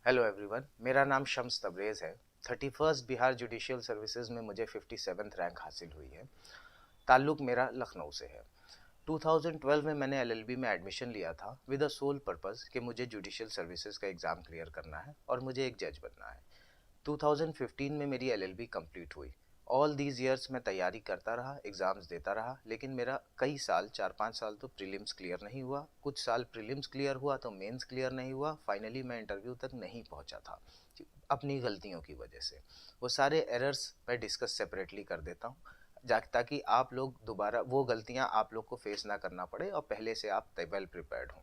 Hello everyone, मेरा नाम शम्स तबरेज़ है। 31st बिहार जुडिशियल सर्विसेज में मुझे 57th रैंक हासिल हुई है। ताल्लुक़ मेरा लखनऊ से है। 2012 में मैंने एलएलबी में एडमिशन लिया था विद अ सोल पर्पस कि मुझे जुडिशियल सर्विसेज का एग्ज़ाम क्लियर करना है और मुझे एक जज बनना है। 2015 में मेरी एलएलबी कंप्लीट हुई। ऑल दीज ईयर्स मैं तैयारी करता रहा, एग्ज़ाम्स देता रहा, लेकिन मेरा कई साल 4-5 साल तो प्रीलिम्स क्लियर नहीं हुआ। कुछ साल प्रीलिम्स क्लियर हुआ तो मेंस क्लियर नहीं हुआ। फाइनली मैं इंटरव्यू तक नहीं पहुंचा था अपनी गलतियों की वजह से। वो सारे एरर्स मैं डिस्कस सेपरेटली कर देता हूँ ताकि आप लोग दोबारा वो गलतियाँ आप लोग को फेस ना करना पड़े और पहले से आप वेल प्रिपेयर्ड हों।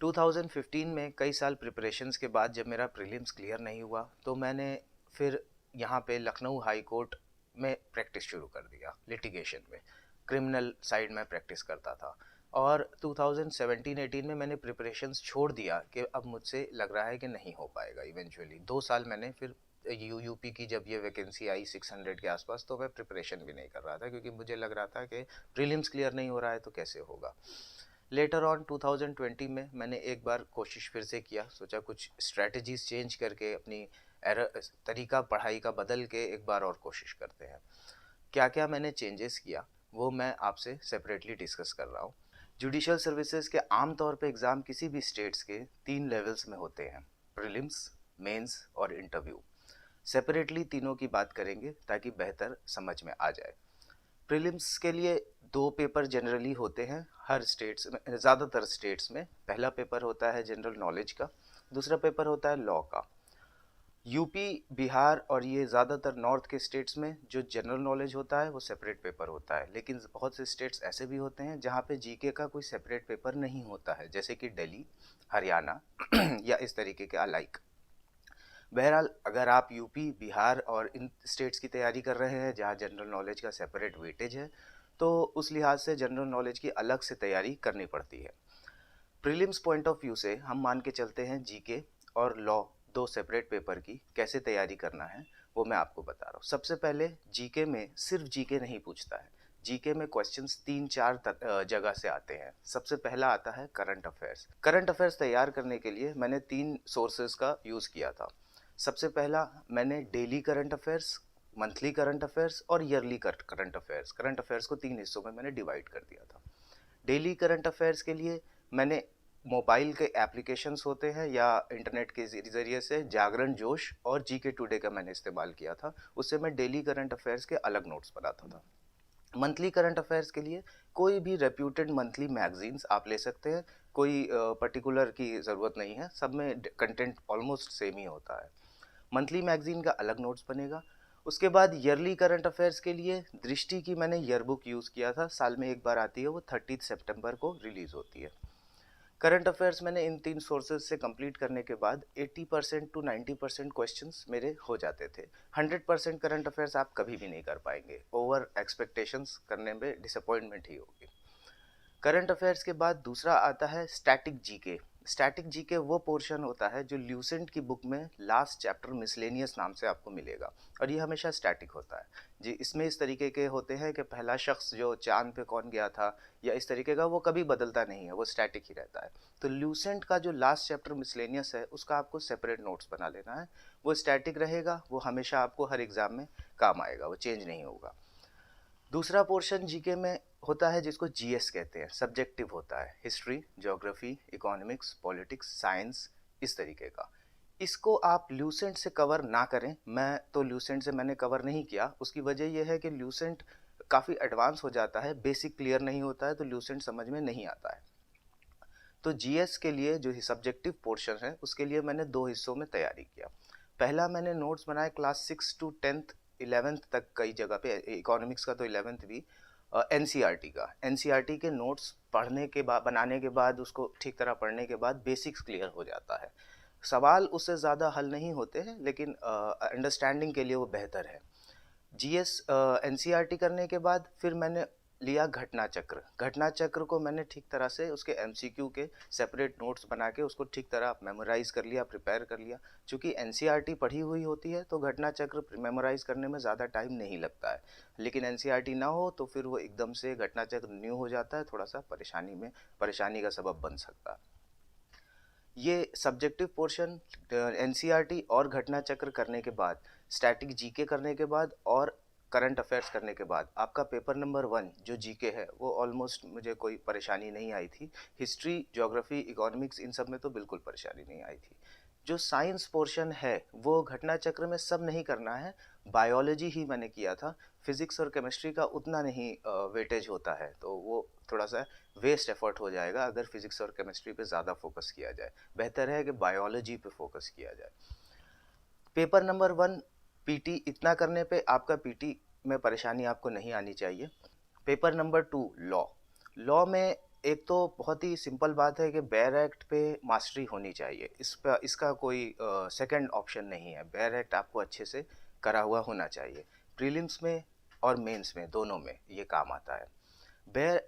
2015 में कई साल प्रिपरेशंस के बाद जब मेरा प्रीलिम्स क्लियर नहीं हुआ तो मैंने फिर यहाँ पे लखनऊ हाई कोर्ट में प्रैक्टिस शुरू कर दिया। लिटिगेशन में क्रिमिनल साइड में प्रैक्टिस करता था और 2017-18 में मैंने प्रिपरेशंस छोड़ दिया कि अब मुझसे लग रहा है कि नहीं हो पाएगा। इवेंचुअली 2 साल मैंने फिर यूपी की जब ये वैकेंसी आई 600 के आसपास तो मैं प्रिपरेशन भी नहीं कर रहा था क्योंकि मुझे लग रहा था कि प्रीलिम्स क्लियर नहीं हो रहा है तो कैसे होगा। लेटर ऑन 2020 में मैंने एक बार कोशिश फिर से किया, सोचा कुछ स्ट्रेटजीज चेंज करके अपनी एरर तरीका पढ़ाई का बदल के एक बार और कोशिश करते हैं। क्या क्या मैंने चेंजेस किया वो मैं आपसे सेपरेटली डिस्कस कर रहा हूँ। जुडिशियल सर्विसेज के आम तौर पे एग्ज़ाम किसी भी स्टेट्स के 3 लेवल्स में होते हैं, प्रीलिम्स, मेंस और इंटरव्यू। सेपरेटली तीनों की बात करेंगे ताकि बेहतर समझ में आ जाए। प्रीलिम्स के लिए 2 पेपर जनरली होते हैं हर स्टेट्स में, ज़्यादातर स्टेट्स में। पहला पेपर होता है जनरल नॉलेज का, दूसरा पेपर होता है लॉ का। यूपी, बिहार और ये ज़्यादातर नॉर्थ के स्टेट्स में जो जनरल नॉलेज होता है वो सेपरेट पेपर होता है, लेकिन बहुत से स्टेट्स ऐसे भी होते हैं जहाँ पे जीके का कोई सेपरेट पेपर नहीं होता है, जैसे कि दिल्ली, हरियाणा या इस तरीके के अलाइक। बहरहाल अगर आप यूपी, बिहार और इन स्टेट्स की तैयारी कर रहे हैं जहाँ जनरल नॉलेज का सेपरेट वेटेज है तो उस लिहाज से जनरल नॉलेज की अलग से तैयारी करनी पड़ती है। प्रीलिम्स पॉइंट ऑफ व्यू से हम मान के चलते हैं जीके और लॉ 2 सेपरेट पेपर की कैसे तैयारी करना है वो मैं आपको बता रहा हूँ। सबसे पहले जीके में सिर्फ जीके नहीं पूछता है। जीके में क्वेश्चंस 3-4 जगह से आते हैं। सबसे पहला आता है करंट अफेयर्स। करंट अफेयर्स तैयार करने के लिए मैंने 3 सोर्सेज का यूज़ किया था। सबसे पहला मैंने daily current affairs, monthly current affairs और ईयरली करंट अफेयर्स को 3 हिस्सों में मैंने डिवाइड कर दिया था। डेली करंट अफेयर्स के लिए मैंने मोबाइल के एप्लीकेशंस होते हैं या इंटरनेट के ज़रिए से जागरण जोश और जीके टुडे का मैंने इस्तेमाल किया था। उससे मैं डेली करंट अफेयर्स के अलग नोट्स बनाता था। मंथली करंट अफेयर्स के लिए कोई भी रेप्यूटेड मंथली मैगजीन्स आप ले सकते हैं। कोई पर्टिकुलर की ज़रूरत नहीं है, सब में कंटेंट ऑलमोस्ट सेम ही होता है। मंथली मैगजीन का अलग नोट्स बनेगा। उसके बाद ईयरली करंट अफेयर्स के लिए दृष्टि की मैंने ईयर बुक यूज़ किया था। साल में एक बार आती है, वो 30 सितंबर को रिलीज़ होती है। करंट अफेयर्स मैंने इन 3 सोर्सेज से कंप्लीट करने के बाद 80% टू 90% क्वेश्चंस मेरे हो जाते थे। 100% करंट अफेयर्स आप कभी भी नहीं कर पाएंगे। ओवर एक्सपेक्टेशंस करने में डिसअपॉइंटमेंट ही होगी। करंट अफेयर्स के बाद दूसरा आता है स्टैटिक जीके। स्टैटिक जीके वो पोर्शन होता है जो ल्यूसेंट की बुक में लास्ट चैप्टर मिसलेनियस नाम से आपको मिलेगा और ये हमेशा स्टैटिक होता है जी। इसमें इस तरीके के होते हैं कि पहला शख्स जो चांद पे कौन गया था या इस तरीके का, वो कभी बदलता नहीं है, वो स्टैटिक ही रहता है। तो ल्यूसेंट का जो लास्ट चैप्टर मिसलेनियस है उसका आपको सेपरेट नोट्स बना लेना है। वो स्टैटिक रहेगा, वो हमेशा आपको हर एग्ज़ाम में काम आएगा, वो चेंज नहीं होगा। दूसरा पोर्शन जीके में होता है जिसको जीएस कहते हैं, सब्जेक्टिव होता है। History, geography, economics, politics, science, इस तरीके का। इसको आप ल्यूसेंट से कवर ना करें। मैं तो ल्यूसेंट से मैंने कवर नहीं किया। उसकी वजह यह है कि ल्यूसेंट काफ़ी एडवांस हो जाता है, बेसिक क्लियर नहीं होता है तो ल्यूसेंट समझ में नहीं आता है। तो जीएस के लिए जो सब्जेक्टिव पोर्शन है उसके लिए मैंने 2 हिस्सों में तैयारी किया। पहला मैंने नोट्स बनाए क्लास 6 to 10th 11th तक कई जगह पे, इकोनॉमिक्स का तो 11th भी। एनसीईआरटी का, एनसीईआरटी के नोट्स पढ़ने के बाद, बनाने के बाद, उसको ठीक तरह पढ़ने के बाद बेसिक्स क्लियर हो जाता है। सवाल उससे ज़्यादा हल नहीं होते हैं लेकिन अंडरस्टैंडिंग के लिए वो बेहतर है। जीएस एनसीईआरटी करने के बाद फिर मैंने लिया घटना चक्र। घटना चक्र को मैंने ठीक तरह से उसके एमसीक्यू के सेपरेट नोट्स बना के उसको ठीक तरह मेमोराइज़ कर लिया, प्रिपेयर कर लिया। चूँकि एनसीईआरटी पढ़ी हुई होती है तो घटना चक्र मेमोराइज़ करने में ज़्यादा टाइम नहीं लगता है, लेकिन एनसीईआरटी ना हो तो फिर वो एकदम से घटना चक्र न्यू हो जाता है, थोड़ा सा परेशानी का सबब बन सकता है। ये सब्जेक्टिव पोर्शन एनसीईआरटी और घटना चक्र करने के बाद, स्टैटिक जीके करने के बाद और करंट अफेयर्स करने के बाद आपका पेपर नंबर 1 जो जीके है वो ऑलमोस्ट मुझे कोई परेशानी नहीं आई थी। हिस्ट्री, ज्योग्राफी, इकोनॉमिक्स इन सब में तो बिल्कुल परेशानी नहीं आई थी। जो साइंस पोर्शन है वो घटना चक्र में सब नहीं करना है, बायोलॉजी ही मैंने किया था। फिजिक्स और केमिस्ट्री का उतना नहीं वेटेज होता है, तो वो थोड़ा सा वेस्ट एफर्ट हो जाएगा अगर फिजिक्स और केमिस्ट्री पे ज़्यादा फोकस किया जाए। बेहतर है कि बायोलॉजी पे फोकस किया जाए। पेपर नंबर 1 पीटी, इतना करने पे आपका पीटी में परेशानी आपको नहीं आनी चाहिए। Paper number 2 law. लॉ में एक तो बहुत ही सिंपल बात है कि बेयर एक्ट पे मास्टरी होनी चाहिए। इसका कोई सेकंड ऑप्शन नहीं है। बेयर एक्ट आपको अच्छे से करा हुआ होना चाहिए। प्रीलिम्स में और मेंस में दोनों में ये काम आता है।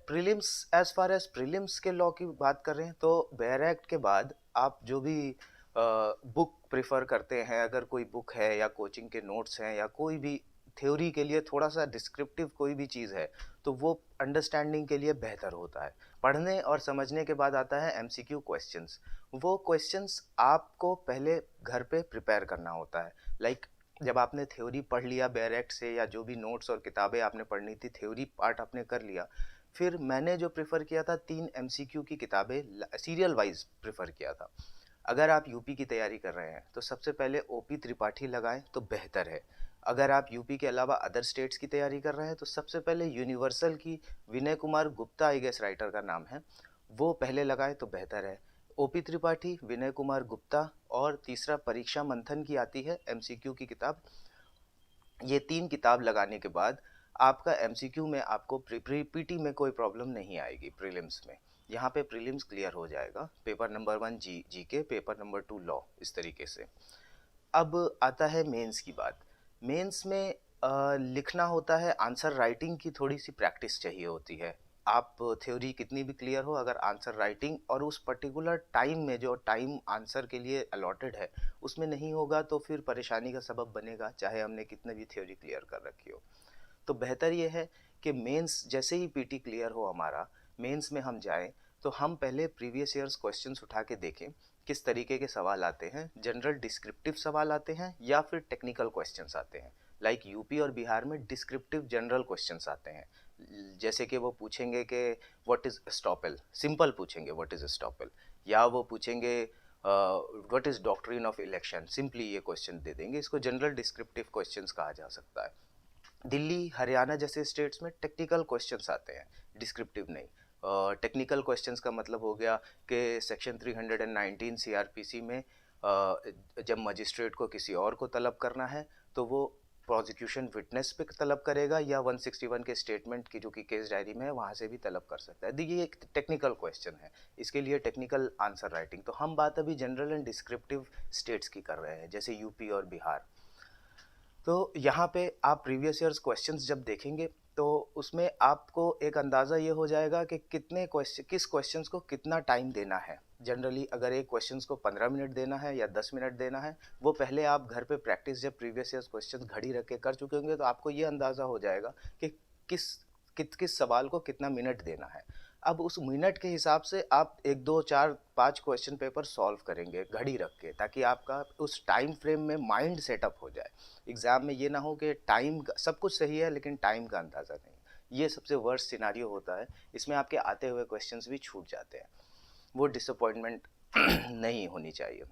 Prelims, as far as prelims के लॉ की बात करें तो बेयर एक्ट के बाद आप जो भी बुक प्रेफर करते हैं, अगर कोई बुक है या कोचिंग के नोट्स हैं या कोई भी थ्योरी के लिए थोड़ा सा डिस्क्रिप्टिव कोई भी चीज़ है, तो वो अंडरस्टैंडिंग के लिए बेहतर होता है। पढ़ने और समझने के बाद आता है एमसीक्यू क्वेश्चंस। वो क्वेश्चंस आपको पहले घर पे प्रिपेयर करना होता है। लाइक जब आपने थ्योरी पढ़ लिया बेयर एक्ट से, या जो भी नोट्स और किताबें आपने पढ़नी थी, थ्योरी पार्ट आपने कर लिया, फिर मैंने जो प्रेफर किया था 3 एमसीक्यू की किताबें सीरियल वाइज प्रेफर किया था। अगर आप यूपी की तैयारी कर रहे हैं तो सबसे पहले ओपी त्रिपाठी लगाएं तो बेहतर है। अगर आप यूपी के अलावा अदर स्टेट्स की तैयारी कर रहे हैं तो सबसे पहले यूनिवर्सल की Vinay Kumar Gupta, I guess writer का नाम है, वो पहले लगाएं तो बेहतर है। ओपी त्रिपाठी, विनय कुमार गुप्ता और तीसरा परीक्षा मंथन की आती है एमसीक्यू की किताब। ये 3 किताब लगाने के बाद आपका एमसीक्यू में आपको पीटी में कोई प्रॉब्लम नहीं आएगी। प्रीलिम्स में यहाँ पे प्रीलिम्स क्लियर हो जाएगा। Paper number 1 GK, paper number 2 law, इस तरीके से। अब आता है मेंस की बात। मेंस में लिखना होता है, आंसर राइटिंग की थोड़ी सी प्रैक्टिस चाहिए होती है। आप थ्योरी कितनी भी क्लियर हो, अगर आंसर राइटिंग और उस पर्टिकुलर टाइम में जो टाइम आंसर के लिए अलॉटेड है उसमें नहीं होगा तो फिर परेशानी का सबब बनेगा, चाहे हमने कितने भी थ्योरी क्लियर कर रखी हो। तो बेहतर ये है कि मेंस जैसे ही पीटी क्लियर हो हमारा, मेंस में हम जाएं तो हम पहले प्रीवियस ईयर्स क्वेश्चंस उठा के देखें किस तरीके के सवाल आते हैं। जनरल डिस्क्रिप्टिव सवाल आते हैं या फिर टेक्निकल क्वेश्चंस आते हैं। लाइक यूपी और बिहार में डिस्क्रिप्टिव जनरल क्वेश्चंस आते हैं, जैसे कि वो पूछेंगे कि व्हाट इज स्टॉपेल, सिंपल पूछेंगे व्हाट इज स्टॉपेल, या वो पूछेंगे what is doctrine of election, simply ये क्वेश्चन दे देंगे। इसको जनरल डिस्क्रिप्टिव क्वेश्चंस कहा जा सकता है। दिल्ली, हरियाणा जैसे स्टेट्स में टेक्निकल क्वेश्चंस आते हैं, डिस्क्रिप्टिव नहीं। टेक्निकल क्वेश्चंस का मतलब हो गया कि सेक्शन 319 सीआरपीसी में जब मजिस्ट्रेट को किसी और को तलब करना है तो वो प्रोसिक्यूशन विटनेस पे तलब करेगा, या 161 के स्टेटमेंट की जो कि केस डायरी में है वहाँ से भी तलब कर सकता है। देखिए ये एक टेक्निकल क्वेश्चन है, इसके लिए टेक्निकल आंसर राइटिंग। तो हम बात अभी जनरल एंड डिस्क्रिप्टिव स्टेट्स की कर रहे हैं, जैसे यूपी और बिहार। तो यहाँ पे आप प्रीवियस ईयर्स क्वेश्चंस जब देखेंगे तो उसमें आपको एक अंदाज़ा ये हो जाएगा कि किस क्वेश्चंस को कितना टाइम देना है। जनरली अगर एक क्वेश्चंस को 15 मिनट देना है या 10 मिनट देना है, वो पहले आप घर पे प्रैक्टिस जब प्रीवियस ईयर्स क्वेश्चंस घड़ी रख के कर चुके होंगे तो आपको ये अंदाज़ा हो जाएगा कि किस किस सवाल को कितना मिनट देना है। अब उस मिनट के हिसाब से आप 1 2 4 5 क्वेश्चन पेपर सॉल्व करेंगे घड़ी रख के, ताकि आपका उस टाइम फ्रेम में माइंड सेटअप हो जाए। एग्ज़ाम में ये ना हो कि टाइम सब कुछ सही है लेकिन टाइम का अंदाज़ा नहीं। ये सबसे वर्स्ट सिनारियो होता है, इसमें आपके आते हुए क्वेश्चंस भी छूट जाते हैं। वो डिसअपॉइंटमेंट नहीं होनी चाहिए।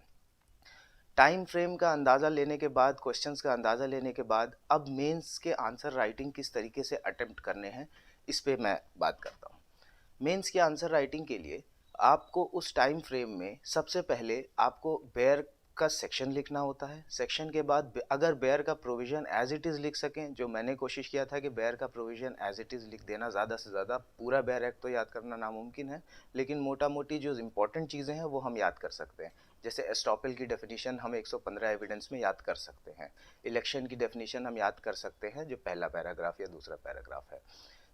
टाइम फ्रेम का अंदाज़ा लेने के बाद, क्वेश्चंस का अंदाज़ा लेने के बाद, अब मेंस के आंसर राइटिंग किस तरीके से अटेम्प्ट करने हैं इस पे मैं बात करता हूँ। मेंस के आंसर राइटिंग के लिए आपको उस टाइम फ्रेम में सबसे पहले आपको बेयर का सेक्शन लिखना होता है। सेक्शन के बाद अगर बेयर का प्रोविज़न एज इट इज़ लिख सकें, जो मैंने कोशिश किया था कि बेयर का प्रोविज़न एज इट इज़ लिख देना, ज़्यादा से ज़्यादा। पूरा बेयर एक्ट तो याद करना नामुमकिन है, लेकिन मोटा मोटी जो इम्पोर्टेंट चीज़ें हैं वो हम याद कर सकते हैं। जैसे एस्टॉपेल की डेफिनेशन हम 115 एविडेंस में याद कर सकते हैं। इलेक्शन की डेफिनेशन हम याद कर सकते हैं, जो पहला पैराग्राफ या दूसरा पैराग्राफ है।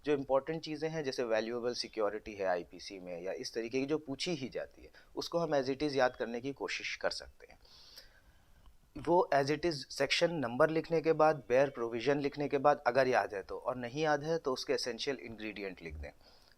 जो इम्पोर्टेंट चीज़ें हैं जैसे वैल्यूएबल सिक्योरिटी है आईपीसी में, या इस तरीके की जो पूछी ही जाती है, उसको हम एज इट इज़ याद करने की कोशिश कर सकते हैं। वो as it is section number लिखने के बाद, बेयर प्रोविज़न लिखने के बाद अगर याद है तो, और नहीं याद है तो उसके एसेंशियल इंग्रेडिएंट लिख दें।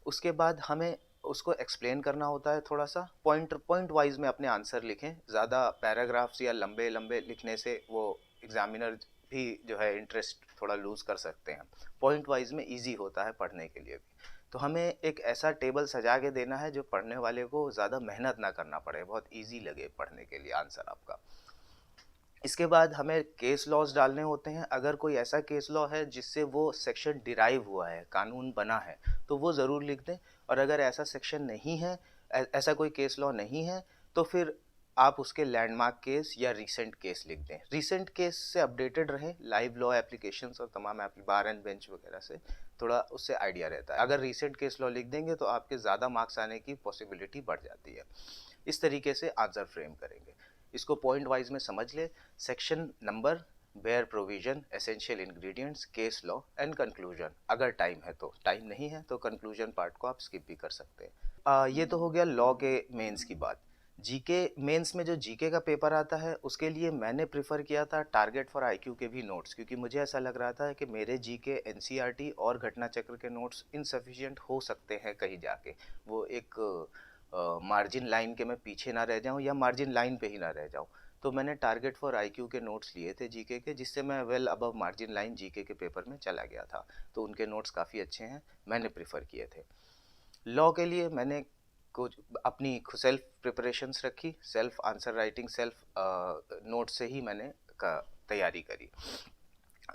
उसके बाद हमें उसको एक्सप्लेन करना होता है थोड़ा सा, पॉइंट वाइज में अपने आंसर लिखें। ज़्यादा पैराग्राफ्स या लंबे लंबे लिखने से वो एग्जामिनर भी जो है इंटरेस्ट थोड़ा लूज़ कर सकते हैं। पॉइंट वाइज में इजी होता है पढ़ने के लिए भी। तो हमें एक ऐसा टेबल सजा के देना है जो पढ़ने वाले को ज़्यादा मेहनत ना करना पड़े, बहुत ईजी लगे पढ़ने के लिए आंसर आपका। इसके बाद हमें केस लॉज डालने होते हैं। अगर कोई ऐसा केस लॉ है जिससे वो सेक्शन डिराइव हुआ है, कानून बना है, तो वो ज़रूर लिख दें। और अगर ऐसा सेक्शन नहीं है, ऐसा कोई केस लॉ नहीं है, तो फिर आप उसके लैंडमार्क केस या रीसेंट केस लिख दें। रीसेंट केस से अपडेटेड रहें, लाइव लॉ एप्लीकेशंस और तमाम बार एंड बेंच वगैरह से थोड़ा उससे आइडिया रहता है। अगर रीसेंट केस लॉ लिख देंगे तो आपके ज़्यादा मार्क्स आने की पॉसिबिलिटी बढ़ जाती है। इस तरीके से आंसर फ्रेम करेंगे। इसको पॉइंट वाइज में समझ ले। Section number, bare provision, essential ingredients, case law and conclusion. अगर टाइम है तो, टाइम नहीं है तो कंक्लूजन पार्ट को आप स्किप भी कर सकते हैं। ये तो हो गया लॉ के मेंस की बात। जीके मेंस में जो जीके का पेपर आता है उसके लिए मैंने प्रिफर किया था टारगेट फॉर आईक्यू के भी नोट्स, क्योंकि मुझे ऐसा लग रहा था कि मेरे जीके एनसीईआरटी और घटना चक्र के नोट्स इनसफिशिएंट हो सकते हैं कहीं जाके। वो एक मार्जिन लाइन के मैं पीछे ना रह जाऊं या मार्जिन लाइन पे ही ना रह जाऊं। तो मैंने टारगेट फॉर आईक्यू के नोट्स लिए थे जीके के, जिससे मैं well above margin line GK के पेपर में चला गया था। तो उनके नोट्स काफ़ी अच्छे हैं, मैंने प्रिफर किए थे। लॉ के लिए मैंने कुछ अपनी सेल्फ प्रिपरेशंस रखी, self answer writing, self note से ही मैंने तैयारी करी।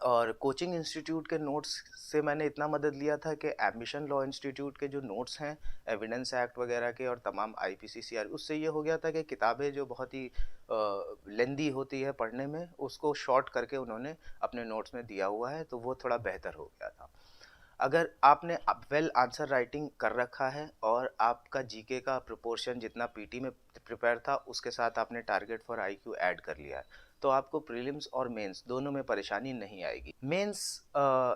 और कोचिंग इंस्टीट्यूट के नोट्स से मैंने इतना मदद लिया था कि एम्बिशन लॉ इंस्टीट्यूट के जो नोट्स हैं एविडेंस एक्ट वगैरह के और तमाम आईपीसीसीआर, उससे ये हो गया था कि किताबें जो बहुत ही लेंदी होती है पढ़ने में, उसको शॉर्ट करके उन्होंने अपने नोट्स में दिया हुआ है, तो वो थोड़ा बेहतर हो गया था। अगर आपने वेल आंसर राइटिंग कर रखा है और आपका जीके का प्रोपोर्शन जितना पीटी में प्रिपेयर था उसके साथ आपने टारगेट फॉर आईक्यू ऐड कर लिया है, तो आपको प्रीलिम्स और मेंस दोनों में परेशानी नहीं आएगी। Mains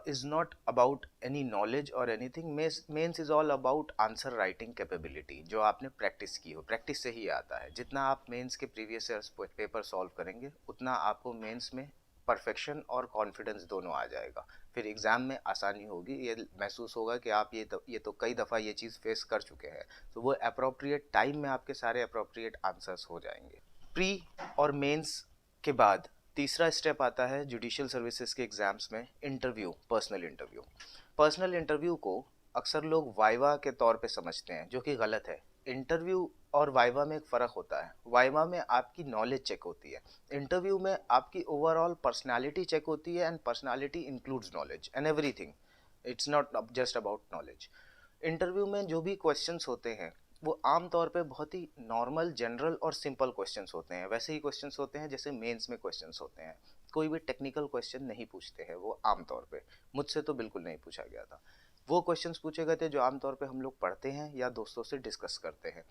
is not about any knowledge or anything. Mains is all about answer writing capability, जो आपने प्रैक्टिस की हो, प्रैक्टिस से ही आता है। जितना आप मेंस के प्रीवियस ईयर्स पेपर सॉल्व करेंगे उतना आपको मेंस में परफेक्शन और कॉन्फिडेंस दोनों आ जाएगा। फिर एग्ज़ाम में आसानी होगी, ये महसूस होगा कि आप ये तो कई दफ़ा ये चीज़ फेस कर चुके हैं, तो वो अप्रोप्रिएट टाइम में आपके सारे अप्रोप्रिएट आंसर्स हो जाएंगे। प्री और मेंस के बाद तीसरा स्टेप आता है जुडिशियल सर्विसेज के एग्ज़ाम्स में interview, personal interview. Personal interview को अक्सर लोग वाइवा के तौर पे समझते हैं, जो कि गलत है। इंटरव्यू और वाइवा में एक फ़र्क होता है। वाइवा में आपकी नॉलेज चेक होती है, इंटरव्यू में आपकी ओवरऑल पर्सनालिटी चेक होती है, and personality includes knowledge and everything. It's not just about knowledge. Interview में जो भी क्वेश्चंस होते हैं वो आम तौर पे बहुत ही नॉर्मल, जनरल और सिंपल क्वेश्चंस होते हैं। वैसे ही क्वेश्चंस होते हैं जैसे मेंस में क्वेश्चंस होते हैं। कोई भी टेक्निकल क्वेश्चन नहीं पूछते हैं वो आम तौर पे। मुझसे तो बिल्कुल नहीं पूछा गया था। वो क्वेश्चंस पूछे गए थे जो आम तौर पे हम लोग पढ़ते हैं या दोस्तों से डिस्कस करते हैं।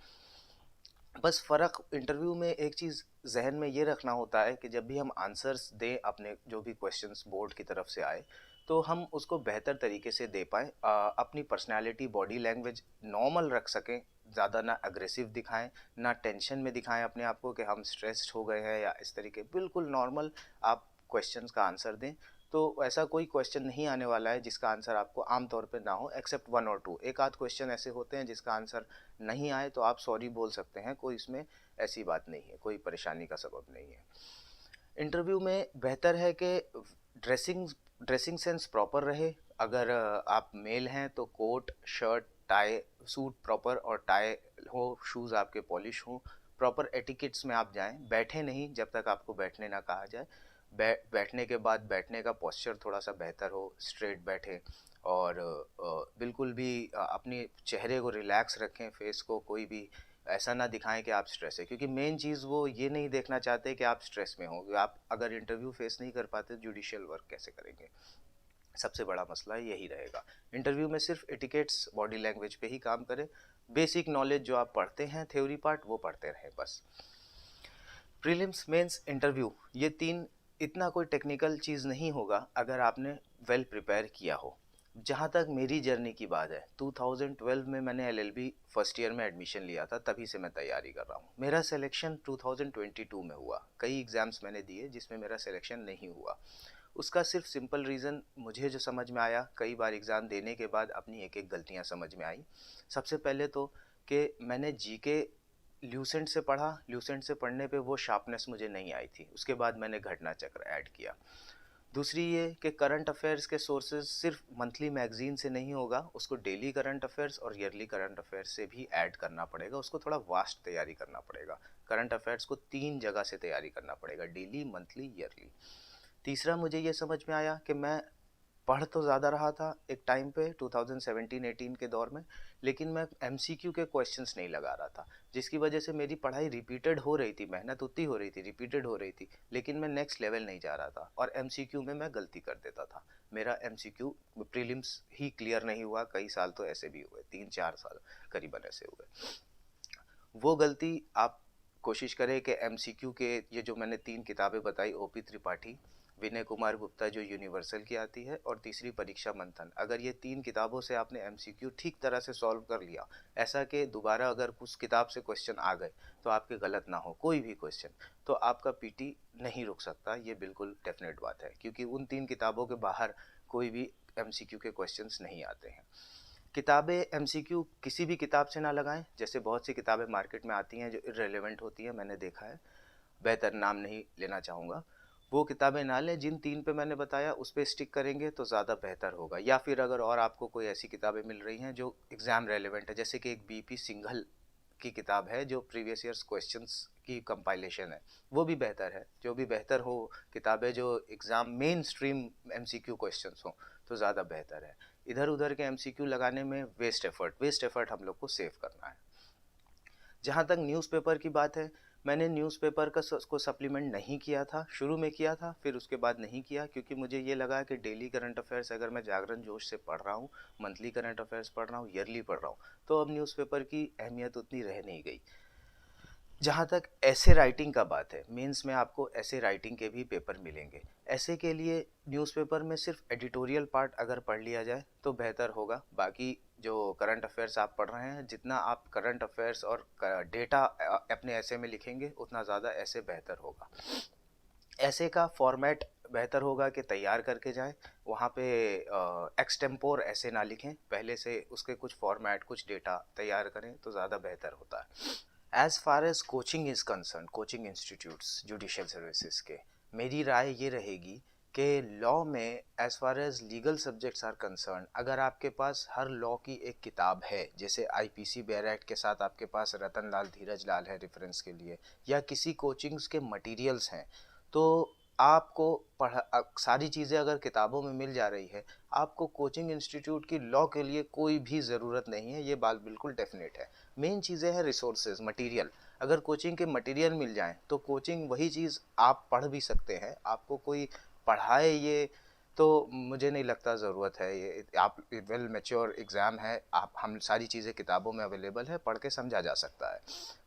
बस फ़र्क इंटरव्यू में एक चीज़ जहन में ये रखना होता है कि जब भी हम आंसर्स दें अपने जो भी क्वेश्चंस बोर्ड की तरफ से आए, तो हम उसको बेहतर तरीके से दे पाएँ, अपनी पर्सनालिटी, बॉडी लैंग्वेज नॉर्मल रख सकें, ज़्यादा ना अग्रेसिव दिखाएं, ना टेंशन में दिखाएं अपने आप को कि हम स्ट्रेस्ड हो गए हैं या इस तरीके। बिल्कुल नॉर्मल आप क्वेश्चंस का आंसर दें। तो ऐसा कोई क्वेश्चन नहीं आने वाला है जिसका आंसर आपको आम तौर पे ना हो, एक्सेप्ट वन और टू। एक आध क्वेश्चन ऐसे होते हैं जिसका आंसर नहीं आए तो आप सॉरी बोल सकते हैं, कोई इसमें ऐसी बात नहीं है, कोई परेशानी का सबब नहीं है। इंटरव्यू में बेहतर है कि ड्रेसिंग ड्रेसिंग सेंस प्रॉपर रहे। अगर आप मेल हैं तो coat, shirt, tie, suit proper और टाई हो, शूज़ आपके पॉलिश हो, प्रॉपर एटिकेट्स में आप जाएं। बैठे नहीं जब तक आपको बैठने ना कहा जाए। बैठने के बाद बैठने का पोस्चर थोड़ा सा बेहतर हो, स्ट्रेट बैठे। और बिल्कुल भी अपने चेहरे को रिलैक्स रखें, फेस को कोई भी ऐसा ना दिखाएं कि आप स्ट्रेस है, क्योंकि मेन चीज़ वो ये नहीं देखना चाहते कि आप स्ट्रेस में हो। आप अगर इंटरव्यू फेस नहीं कर पाते जुडिशियल वर्क कैसे करेंगे? सबसे बड़ा मसला यही रहेगा। इंटरव्यू में सिर्फ एटिकेट्स, बॉडी लैंग्वेज पे ही काम करें। बेसिक नॉलेज जो आप पढ़ते हैं थ्योरी पार्ट, वो पढ़ते रहें बस। प्रीलिम्स, मेंस, इंटरव्यू, ये तीन इतना कोई टेक्निकल चीज़ नहीं होगा अगर आपने वेल प्रिपेयर किया हो। जहाँ तक मेरी जर्नी की बात है, 2012 में मैंने एलएलबी फर्स्ट ईयर में एडमिशन लिया था, तभी से मैं तैयारी कर रहा हूँ। मेरा सिलेक्शन 2022 में हुआ। कई एग्ज़ाम्स मैंने दिए जिसमें मेरा सिलेक्शन नहीं हुआ। उसका सिर्फ सिंपल रीज़न मुझे जो समझ में आया, कई बार एग्ज़ाम देने के बाद अपनी एक एक गलतियाँ समझ में आई। सबसे पहले तो कि मैंने जीके ल्यूसेंट से पढ़ा, ल्यूसेंट से पढ़ने पे वो शार्पनेस मुझे नहीं आई थी, उसके बाद मैंने घटना चक्र ऐड किया। दूसरी ये कि करंट अफेयर्स के सोर्सेज सिर्फ मंथली मैगजीन से नहीं होगा, उसको डेली करंट अफेयर्स और ईयरली करंट अफेयर्स से भी ऐड करना पड़ेगा, उसको थोड़ा वास्ट तैयारी करना पड़ेगा। करंट अफेयर्स को 3 जगह से तैयारी करना पड़ेगा, डेली, मंथली, ईयरली। तीसरा मुझे ये समझ में आया कि मैं पढ़ तो ज़्यादा रहा था एक टाइम पे 2017-18 के दौर में, लेकिन मैं एमसीक्यू के क्वेश्चंस नहीं लगा रहा था, जिसकी वजह से मेरी पढ़ाई रिपीटेड हो रही थी, मेहनत उतनी हो रही थी, रिपीटेड हो रही थी, लेकिन मैं नेक्स्ट लेवल नहीं जा रहा था और एमसीक्यू में मैं गलती कर देता था। मेरा एमसीक्यू प्रीलिम्स ही क्लियर नहीं हुआ, कई साल तो ऐसे भी हुए, 3-4 साल करीबन ऐसे हुए। वो गलती आप कोशिश करें कि एमसीक्यू के ये जो मैंने 3 किताबें बताई, ओपी त्रिपाठी, विनय कुमार गुप्ता जो यूनिवर्सल की आती है, और तीसरी परीक्षा मंथन, अगर ये 3 किताबों से आपने एमसीक्यू ठीक तरह से सॉल्व कर लिया, ऐसा कि दोबारा अगर उस किताब से क्वेश्चन आ गए तो आपके गलत ना हो कोई भी क्वेश्चन, तो आपका पीटी नहीं रुक सकता, ये बिल्कुल डेफिनेट बात है, क्योंकि उन 3 किताबों के बाहर कोई भी एमसीक्यू के क्वेश्चंस नहीं आते हैं। किताबें एमसीक्यू किसी भी किताब से ना लगाएं, जैसे बहुत सी किताबें मार्केट में आती हैं जो इररेलेवेंट होती हैं, मैंने देखा है, बेहतर नाम नहीं लेना चाहूँगा, वो किताबें ना लें। जिन 3 पे मैंने बताया उस पे स्टिक करेंगे तो ज़्यादा बेहतर होगा। या फिर अगर और आपको कोई ऐसी किताबें मिल रही हैं जो एग्ज़ाम रेलेवेंट है, जैसे कि एक बीपी सिंघल की किताब है जो प्रीवियस ईयर्स क्वेश्चंस की कंपाइलेशन है, वो भी बेहतर है। जो भी बेहतर हो किताबें जो exam main stream MCQ questions हो तो ज़्यादा बेहतर है। इधर उधर के एमसीक्यू लगाने में वेस्ट एफर्ट हम लोग को सेव करना है। जहाँ तक न्यूज़पेपर की बात है, मैंने न्यूज़पेपर को सप्लीमेंट नहीं किया था, शुरू में किया था, फिर उसके बाद नहीं किया, क्योंकि मुझे ये लगा कि डेली करंट अफेयर्स अगर मैं जागरण जोश से पढ़ रहा हूँ, मंथली करंट अफेयर्स पढ़ रहा हूँ, ईयरली पढ़ रहा हूँ, तो अब न्यूज़पेपर की अहमियत उतनी रह नहीं गई। जहाँ तक ऐसे राइटिंग का बात है, मेंस में आपको ऐसे राइटिंग के भी पेपर मिलेंगे। ऐसे के लिए न्यूज़पेपर में सिर्फ एडिटोरियल पार्ट अगर पढ़ लिया जाए तो बेहतर होगा। बाकी जो करंट अफेयर्स आप पढ़ रहे हैं, जितना आप करंट अफेयर्स और डेटा अपने ऐसे में लिखेंगे उतना ज़्यादा ऐसे बेहतर होगा। ऐसे का फॉर्मेट बेहतर होगा कि तैयार करके जाएं, वहाँ पे एक्सटेम्पोर ऐसे ना लिखें, पहले से उसके कुछ फॉर्मेट, कुछ डेटा तैयार करें तो ज़्यादा बेहतर होता है। As far as coaching is concern, coaching institutes judicial services के, मेरी राय ये रहेगी कि लॉ में as far as legal subjects are concern, अगर आपके पास हर लॉ की एक किताब है, जैसे आईपीसी बेयर एक्ट के साथ आपके पास रतन लाल धीरज लाल है रेफरेंस के लिए, या किसी कोचिंग्स के मटेरियल्स हैं, तो आपको सारी चीज़ें अगर किताबों में मिल जा रही है, आपको कोचिंग इंस्टीट्यूट की लॉ के लिए कोई भी ज़रूरत नहीं है, ये बात बिल्कुल डेफिनेट है। मेन चीज़ें हैं रिसोर्सेज, मटेरियल। अगर कोचिंग के मटेरियल मिल जाएं तो कोचिंग वही चीज़ आप पढ़ भी सकते हैं, आपको कोई पढ़ाए ये तो मुझे नहीं लगता ज़रूरत है। ये आप वेल मैच्योर एग्ज़ाम है, आप हम सारी चीज़ें किताबों में अवेलेबल है, पढ़ के समझा जा सकता है।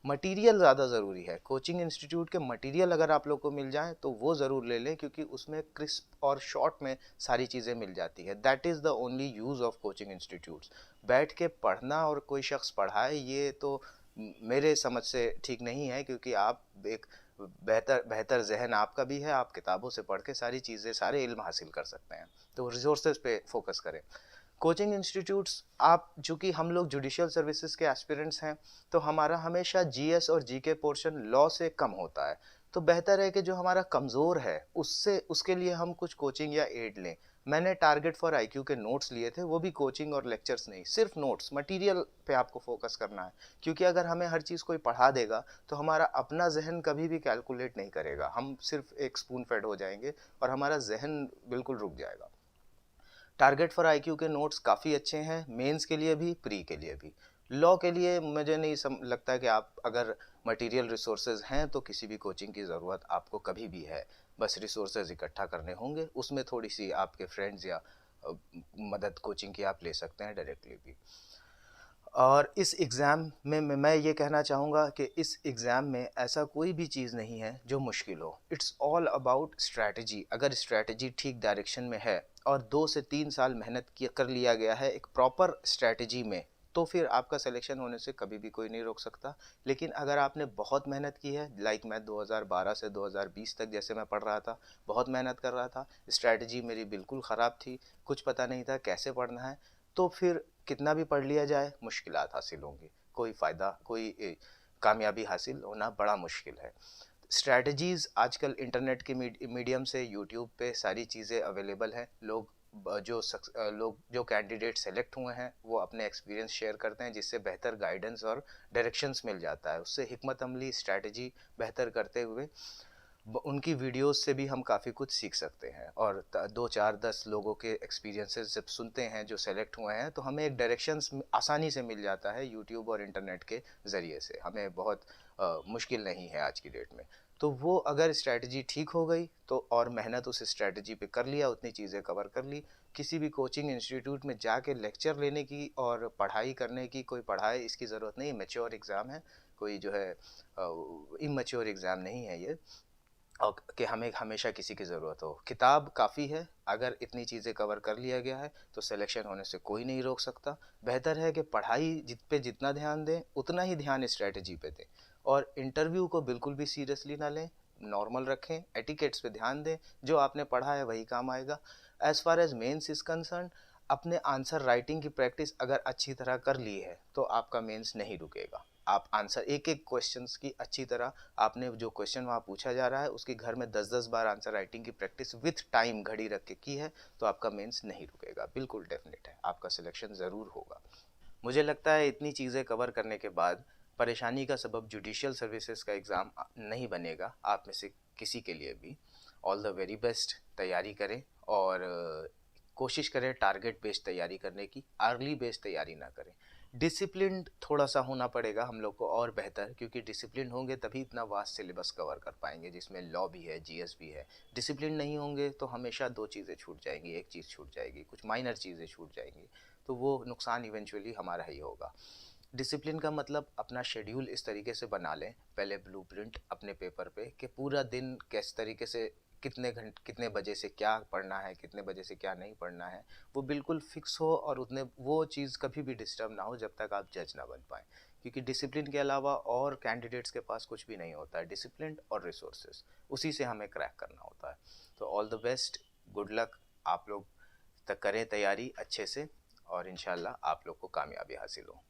मटेरियल ज़्यादा ज़रूरी है, कोचिंग इंस्टीट्यूट के मटेरियल अगर आप लोग को मिल जाए तो वो ज़रूर ले लें, क्योंकि उसमें क्रिस्प और शॉर्ट में सारी चीज़ें मिल जाती है। That is the only use of coaching institutes. बैठ के पढ़ना और कोई शख्स पढ़ाए ये तो मेरे समझ से ठीक नहीं है, क्योंकि आप एक बेहतर जहन आपका भी है, आप किताबों से पढ़ के सारी चीज़ें, सारे इल्म हासिल कर सकते हैं। तो रिसोर्सेज पे फोकस करें। कोचिंग इंस्टीट्यूट्स, आप चूँकि हम लोग जुडिशियल सर्विसेज के एस्पिरेंट्स हैं, तो हमारा हमेशा जीएस और जीके पोर्शन लॉ से कम होता है, तो बेहतर है कि जो हमारा कमज़ोर है उससे उसके लिए हम कुछ कोचिंग या एड लें। मैंने टारगेट फॉर आईक्यू के नोट्स लिए थे, वो भी कोचिंग और लेक्चर्स नहीं, सिर्फ नोट्स, मटेरियल पे आपको फोकस करना है, क्योंकि अगर हमें हर चीज़ कोई पढ़ा देगा तो हमारा अपना जहन कभी भी कैलकुलेट नहीं करेगा, हम सिर्फ एक स्पून फेड हो जाएंगे और हमारा जहन बिल्कुल रुक जाएगा। टारगेट फॉर आईक्यू के नोट्स काफ़ी अच्छे हैं, मेंस के लिए भी, प्री के लिए भी। लॉ के लिए मुझे नहीं लगता है कि आप अगर मटेरियल रिसोर्सेज हैं तो किसी भी कोचिंग की ज़रूरत आपको कभी भी है, बस रिसोर्सेज इकट्ठा करने होंगे, उसमें थोड़ी सी आपके फ्रेंड्स या मदद कोचिंग की आप ले सकते हैं डायरेक्टली भी। और इस एग्ज़ाम में मैं ये कहना चाहूँगा कि इस एग्ज़ाम में ऐसा कोई भी चीज़ नहीं है जो मुश्किल हो। It's all about strategy. अगर स्ट्रैटेजी ठीक डायरेक्शन में है और 2 से 3 साल मेहनत कर लिया गया है एक प्रॉपर स्ट्रैटेजी में, तो फिर आपका सिलेक्शन होने से कभी भी कोई नहीं रोक सकता। लेकिन अगर आपने बहुत मेहनत की है, लाइक मैं 2012 से 2020 तक जैसे मैं पढ़ रहा था, बहुत मेहनत कर रहा था, स्ट्रैटेजी मेरी बिल्कुल ख़राब थी, कुछ पता नहीं था कैसे पढ़ना है, तो फिर कितना भी पढ़ लिया जाए मुश्किलात हासिल होंगी। कोई फ़ायदा, कोई कामयाबी हासिल होना बड़ा मुश्किल है। स्ट्रैटेजीज़ आजकल इंटरनेट के मीडियम से यूट्यूब पे सारी चीज़ें अवेलेबल हैं। लोग जो कैंडिडेट सेलेक्ट हुए हैं वो अपने एक्सपीरियंस शेयर करते हैं, जिससे बेहतर गाइडेंस और डायरेक्शंस मिल जाता है। उससे हिकमत अमली स्ट्रैटेजी बेहतर करते हुए उनकी वीडियोस से भी हम काफ़ी कुछ सीख सकते हैं। और 2 4 10 लोगों के एक्सपीरियंसेस जब सुनते हैं जो सेलेक्ट हुए हैं, तो हमें एक डायरेक्शंस आसानी से मिल जाता है यूट्यूब और इंटरनेट के ज़रिए से। हमें बहुत मुश्किल नहीं है आज की डेट में। तो वो अगर स्ट्रैटेजी ठीक हो गई तो, और मेहनत उस स्ट्रैटेजी पे कर लिया, उतनी चीज़ें कवर कर ली, किसी भी कोचिंग इंस्टीट्यूट में जाके लेक्चर लेने की और पढ़ाई करने की कोई पढ़ाई इसकी ज़रूरत नहीं। मैच्योर एग्ज़ाम है, कोई जो है इमैच्योर एग्ज़ाम नहीं है ये, और कि हमें हमेशा किसी की ज़रूरत हो। किताब काफ़ी है, अगर इतनी चीज़ें कवर कर लिया गया है तो सिलेक्शन होने से कोई नहीं रोक सकता। बेहतर है कि पढ़ाई पे जितना ध्यान दें, उतना ही ध्यान स्ट्रेटजी पे दें, और इंटरव्यू को बिल्कुल भी सीरियसली ना लें, नॉर्मल रखें, एटिकेट्स पे ध्यान दें, जो आपने पढ़ा है वही काम आएगा। As far as mains is concern, अपने आंसर राइटिंग की प्रैक्टिस अगर अच्छी तरह कर ली है तो आपका मेंस नहीं रुकेगा। आप आंसर एक-एक क्वेश्चंस की अच्छी तरह, आपने जो क्वेश्चन वहाँ पूछा जा रहा है उसकी घर में 10-10 बार आंसर राइटिंग की प्रैक्टिस विथ टाइम घड़ी रख के की है, तो आपका मेंस नहीं रुकेगा। बिल्कुल डेफिनेट है, आपका सिलेक्शन ज़रूर होगा। मुझे लगता है इतनी चीज़ें कवर करने के बाद परेशानी का सबब जुडिशियल सर्विसेज का एग्ज़ाम नहीं बनेगा आप में से किसी के लिए भी। ऑल द वेरी बेस्ट, तैयारी करें, और कोशिश करें टारगेट बेस्ड तैयारी करने की, अर्ली बेस्ड तैयारी ना करें। डिसिप्लिन थोड़ा सा होना पड़ेगा हम लोग को और बेहतर, क्योंकि डिसिप्लिन होंगे तभी इतना वास्ट सिलेबस कवर कर पाएंगे जिसमें लॉ भी है, जीएस भी है। डिसिप्लिन नहीं होंगे तो हमेशा 2 चीज़ें छूट जाएंगी, एक चीज़ छूट जाएगी, कुछ माइनर चीज़ें छूट जाएंगी, तो वो नुकसान इवेंचुअली हमारा ही होगा। डिसिप्लिन का मतलब अपना शेड्यूल इस तरीके से बना लें, पहले ब्लूप्रिंट अपने पेपर पे, कि पूरा दिन किस तरीके से, कितने बजे से क्या पढ़ना है, कितने बजे से क्या नहीं पढ़ना है, वो बिल्कुल फिक्स हो, और उतने वो चीज़ कभी भी डिस्टर्ब ना हो जब तक आप जज ना बन पाएँ। क्योंकि डिसिप्लिन के अलावा और कैंडिडेट्स के पास कुछ भी नहीं होता है, डिसिप्लिन और रिसोर्सेज, उसी से हमें क्रैक करना होता है। तो all the best, good luck, आप लोग तक करें तैयारी अच्छे से, और इंशाल्लाह आप लोग को कामयाबी हासिल हो।